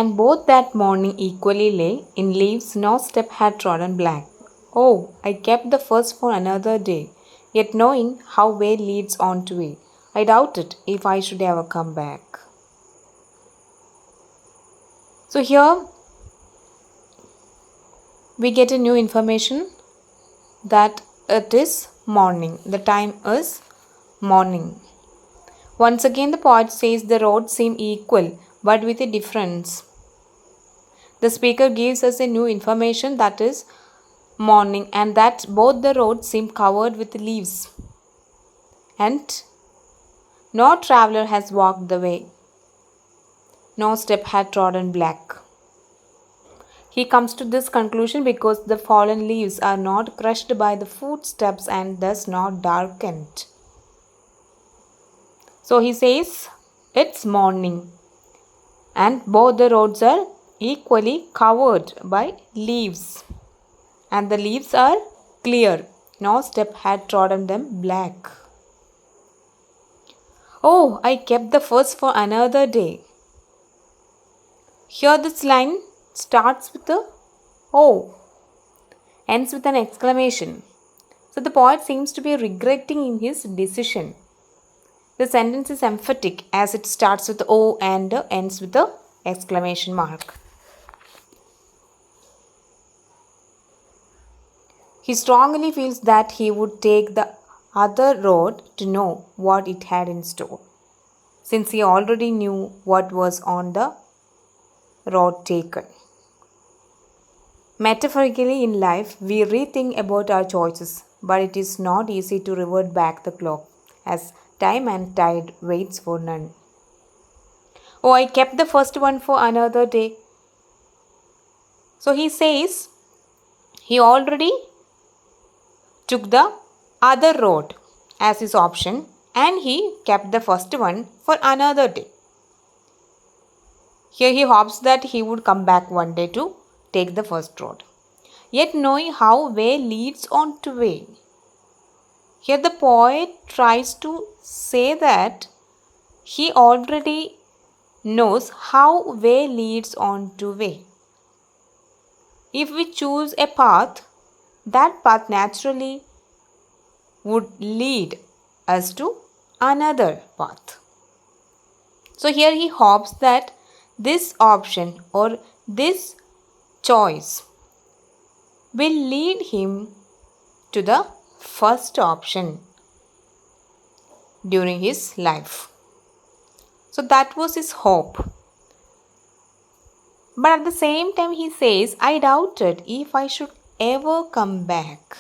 And both that morning equally lay in leaves no step had trodden black. Oh, I kept the first for another day, yet knowing how way leads on to way, I doubted if I should ever come back. So here we get a new information that it is morning. The time is morning. Once again, the poet says the roads seem equal but with a difference. The speaker gives us a new information that is morning and that both the roads seem covered with leaves. And no traveler has walked the way. No step had trodden black. He comes to this conclusion because the fallen leaves are not crushed by the footsteps and thus not darkened. So he says it's morning and both the roads are equally covered by leaves and the leaves are clear. No step had trodden them black. Oh, I kept the first for another day. Here this line starts with a oh, ends with an exclamation. So the poet seems to be regretting in his decision. The sentence is emphatic as it starts with O and ends with the exclamation mark. He strongly feels that he would take the other road to know what it had in store, since he already knew what was on the road taken. Metaphorically, in life, we rethink about our choices, but it is not easy to revert back the clock, as time and tide waits for none. Oh, I kept the first one for another day. So he says he already took the other road as his option and he kept the first one for another day. Here he hopes that he would come back one day to take the first road. Yet knowing how way leads on to way. Here the poet tries to say that he already knows how way leads on to way. If we choose a path, that path naturally would lead us to another path. So here he hopes that this option or this choice will lead him to the first option during his life. So that was his hope. But at the same time he says, I doubted if I should ever come back.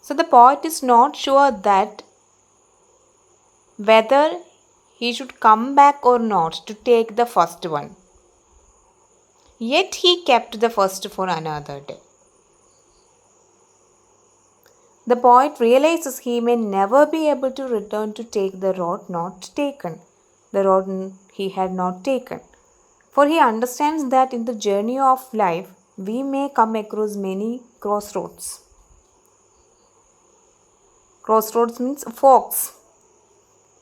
So the poet is not sure that whether he should come back or not to take the first one. Yet he kept the first for another day. The poet realizes he may never be able to return to take the road not taken, the road he had not taken. For he understands that in the journey of life, we may come across many crossroads. Crossroads means forks,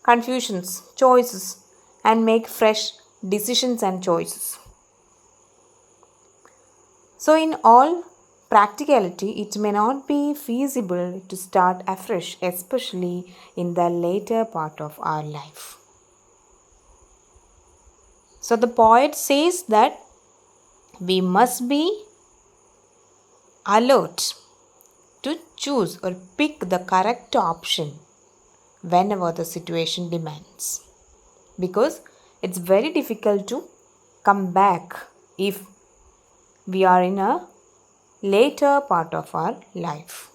confusions, choices, and make fresh decisions and choices. So in all practicality, it may not be feasible to start afresh, especially in the later part of our life. So the poet says that we must be alert to choose or pick the correct option whenever the situation demands. Because it's very difficult to come back if we are in a later part of our life.